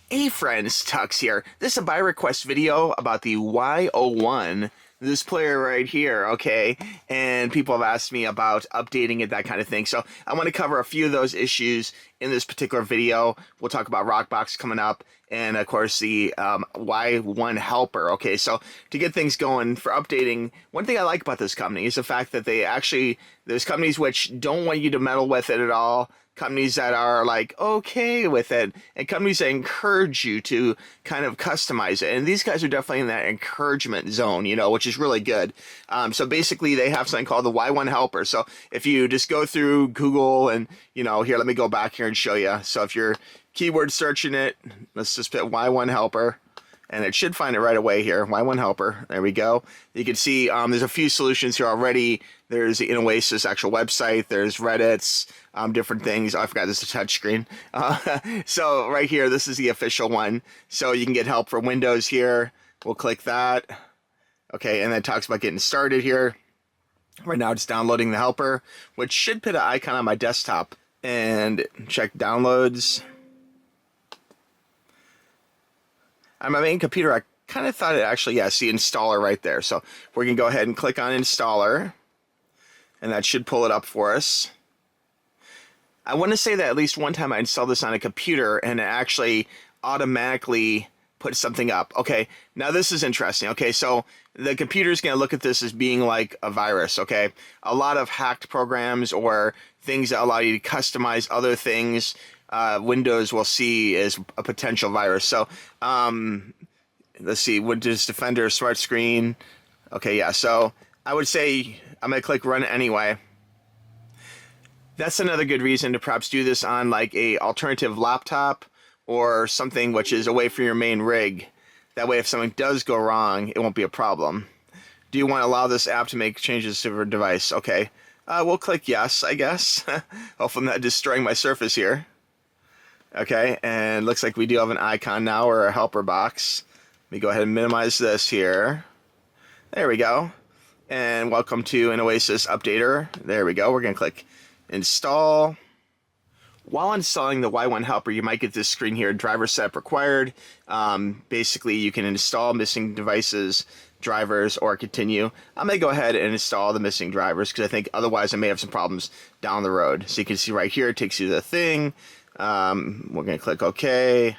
Hey friends, TUXX here. This is a by request video about the Y01, this player right here, okay? And people have asked me about updating it, that kind of thing. So I want to cover a few of those issues in this particular video. We'll talk about Rockbox coming up, and of course the Y1 helper, okay? So to get things going for updating, one thing I like about this company is the fact that there's companies which don't want you to meddle with it at all, companies that are like okay with it, and companies that encourage you to kind of customize it. And these guys are definitely in that encouragement zone, which is really good. So basically they have something called the Y1 helper. So if you just go through Google and, here, let me go back here and show you. So if you're keyword searching it, let's just put Y1 helper. And it should find it right away here. Y1 helper. There we go. You can see there's a few solutions here already. There's the INNIOASIS actual website. There's Reddit's, different things. Oh, I forgot this is a touch screen. So right here, this is the official one. So you can get help for Windows here. We'll click that. Okay, and then it talks about getting started here. Right now it's downloading the helper, which should put an icon on my desktop. And check downloads. On my main computer, I kind of thought it actually, yeah, see installer right there. So we're going to go ahead and click on installer, and that should pull it up for us. I want to say that at least one time I installed this on a computer, and it actually automatically put something up. Okay, now this is interesting. Okay, so the computer is going to look at this as being like a virus, okay? A lot of hacked programs or things that allow you to customize other things, Windows will see as a potential virus. So let's see, Windows Defender, Smart Screen. Okay, yeah, so I would say I'm going to click Run Anyway. That's another good reason to perhaps do this on like a alternative laptop or something which is away from your main rig. That way if something does go wrong, it won't be a problem. Do you want to allow this app to make changes to your device? Okay, we'll click yes, I guess. Hopefully I'm not destroying my Surface here. Okay, and looks like we do have an icon now, or a helper box. Let me go ahead and minimize this here. There we go. And welcome to INNIOASIS Updater. There we go. We're going to click Install. While installing the Y1 helper, you might get this screen here, driver setup required. Basically, you can install missing devices, drivers, or continue. I'm going to go ahead and install the missing drivers because I think otherwise I may have some problems down the road. So you can see right here, it takes you to the thing. We're going to click OK,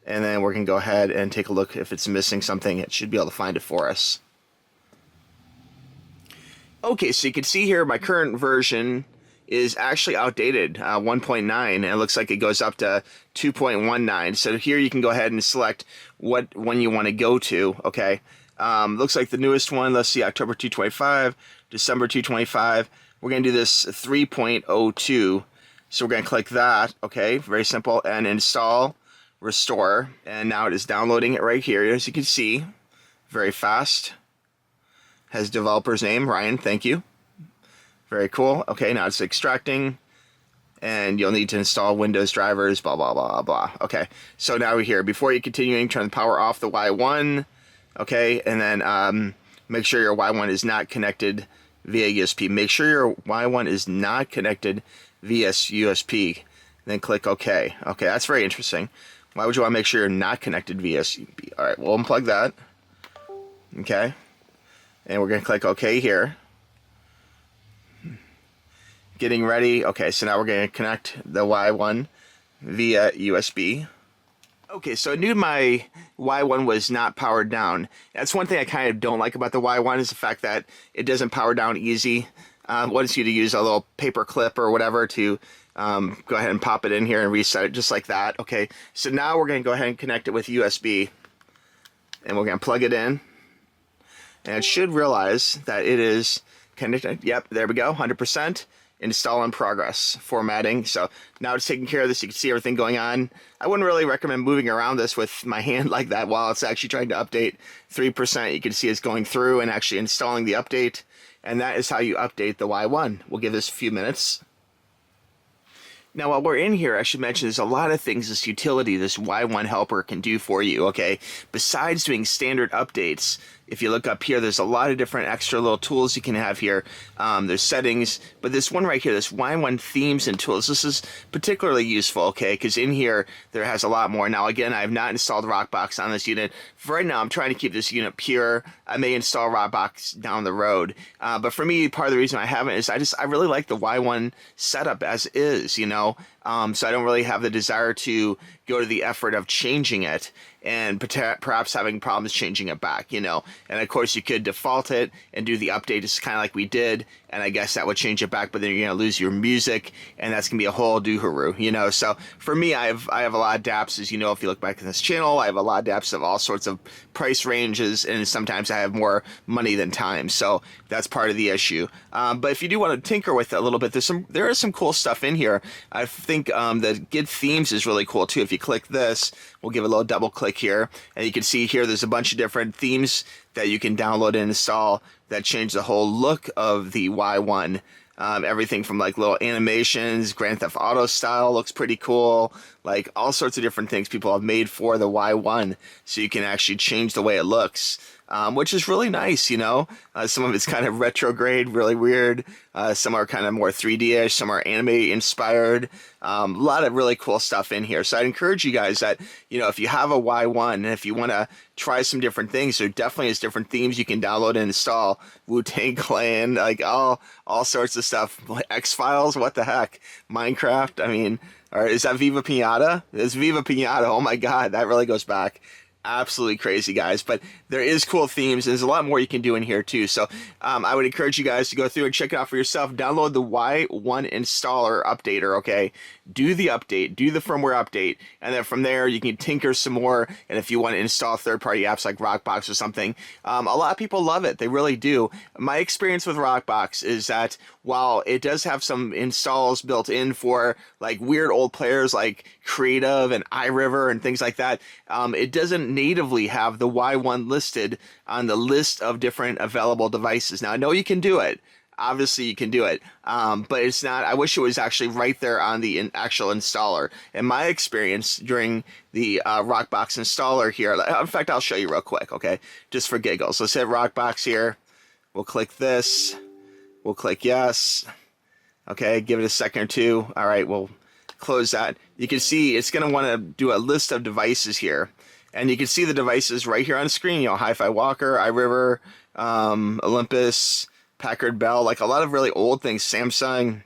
and then we're going to go ahead and take a look if it's missing something. It should be able to find it for us. Okay, so you can see here my current version is actually outdated, 1.9, and it looks like it goes up to 2.19. So here you can go ahead and select what one you want to go to, okay? Looks like the newest one, let's see, October 225, December 225. We're going to do this 3.02. So we're going to click that, okay, very simple, and install, restore, and now it is downloading it right here, as you can see, very fast. Has developer's name, Ryan, thank you. Very cool. Okay, now it's extracting, and you'll need to install Windows drivers, blah, blah, blah, blah. Okay, so now we're here. Before you continuing, turn the power off the Y1, okay, and then make sure your Y1 is not connected via USB. Make sure your Y1 is not connected via USB. Then click OK. Okay, that's very interesting. Why would you want to make sure you're not connected via USB? All right, we'll unplug that. Okay, and we're going to click OK here. Getting ready. Okay, so now we're going to connect the Y1 via USB. Okay, so I knew my Y1 was not powered down. That's one thing I kind of don't like about the Y1 is the fact that it doesn't power down easy. Wants you to use a little paper clip or whatever to go ahead and pop it in here and reset it just like that. Okay, so now we're going to go ahead and connect it with USB, and we're going to plug it in, and it should realize that it is connected. Yep, there we go, 100%. Install in progress, formatting. So now it's taking care of this. You can see everything going on. I wouldn't really recommend moving around this with my hand like that while it's actually trying to update 3%. You can see it's going through and actually installing the update. And that is how you update the Y1. We'll give this a few minutes. Now, while we're in here, I should mention there's a lot of things this utility, this Y1 helper can do for you, okay? Besides doing standard updates, if you look up here, there's a lot of different extra little tools you can have here. There's settings, but this one right here, this Y1 themes and tools, this is particularly useful, okay, because in here, there has a lot more. Now, again, I have not installed Rockbox on this unit. For right now, I'm trying to keep this unit pure. I may install Rockbox down the road, but for me, part of the reason I haven't is I really like the Y1 setup as is, you know, so I don't really have the desire to go to the effort of changing it and perhaps having problems changing it back, you know. And of course, you could default it and do the update just kind of like we did, and I guess that would change it back, but then you're going to lose your music, and that's going to be a whole doohoo, you know. So for me, I have a lot of dApps, as you know, if you look back at this channel, I have a lot of dApps of all sorts of price ranges, and sometimes I have more money than time, so that's part of the issue. But if you do want to tinker with it a little bit, there is some cool stuff in here. I think the Git themes is really cool too. If you click this, we'll give a little double click here, and you can see here there's a bunch of different themes that you can download and install that change the whole look of the Y1. Everything from like little animations, Grand Theft Auto style looks pretty cool, like all sorts of different things people have made for the Y1, so you can actually change the way it looks. Which is really nice, you know. Some of it's kind of retrograde, really weird. Some are kind of more 3D-ish. Some are anime inspired. A lot of really cool stuff in here. So I'd encourage you guys that, you know, if you have a Y1 and if you want to try some different things, there definitely is different themes you can download and install. Wu-Tang Clan, like all sorts of stuff. X-Files, what the heck? Minecraft, I mean, or is that Viva Pinata? It's Viva Pinata. Oh my God, that really goes back. Absolutely crazy, guys, but there is cool themes. There's a lot more you can do in here too, so I would encourage you guys to go through and check it out for yourself. Download the Y1 installer updater, okay? Do the update, do the firmware update, and then from there you can tinker some more. And if you want to install third-party apps like Rockbox or something, a lot of people love it. They really do. My experience with Rockbox is that while it does have some installs built in for like weird old players like Creative and iRiver and things like that, it doesn't natively have the Y1 listed on the list of different available devices. Now, I know you can do it. Obviously, you can do it, but it's not. I wish it was actually right there on the actual installer. In my experience during the Rockbox installer here, in fact, I'll show you real quick, okay? Just for giggles. Let's hit Rockbox here. We'll click this. We'll click yes. Okay, give it a second or two. All right, we'll close that. You can see it's going to want to do a list of devices here. And you can see the devices right here on the screen. You know, Hi-Fi Walker, iRiver, Olympus, Packard Bell, like a lot of really old things. Samsung,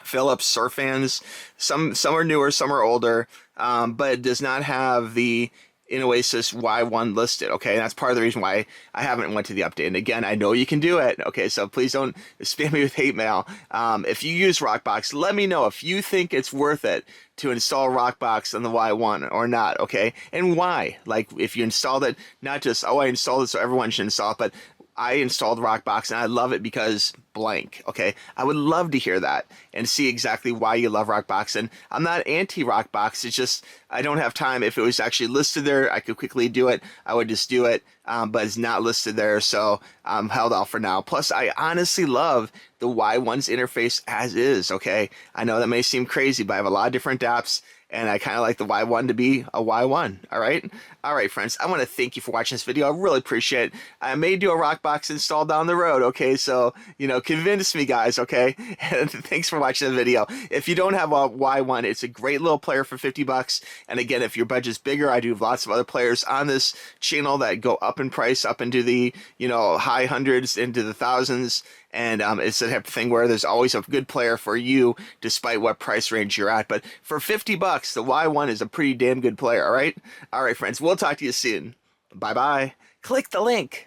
Philips, Surfans. Some are newer, some are older, but it does not have the INNIOASIS Y1 listed, okay? And that's part of the reason why I haven't went to the update. And again, I know you can do it, okay? So please don't spam me with hate mail. If you use Rockbox, let me know if you think it's worth it to install Rockbox on the Y1 or not, okay? And why? Like, if you installed it, not just, oh, I installed it so everyone should install it, but I installed Rockbox and I love it because blank, okay? I would love to hear that and see exactly why you love Rockbox. And I'm not anti-Rockbox, it's just I don't have time. If it was actually listed there, I could quickly do it. I would just do it, but it's not listed there, so I'm held off for now. Plus, I honestly love the Y1's interface as is, okay? I know that may seem crazy, but I have a lot of different apps, and I kind of like the Y1 to be a Y1, all right? All right, friends, I want to thank you for watching this video. I really appreciate it. I may do a Rockbox install down the road, okay? So, you know, convince me, guys, okay? And thanks for watching the video. If you don't have a Y1, it's a great little player for 50 bucks. And again, if your budget's bigger, I do have lots of other players on this channel that go up in price, up into the, you know, high hundreds, into the thousands. And it's the type of thing where there's always a good player for you, despite what price range you're at. But for 50 bucks, the Y1 is a pretty damn good player, all right? All right, friends, we'll talk to you soon. Bye-bye. Click the link.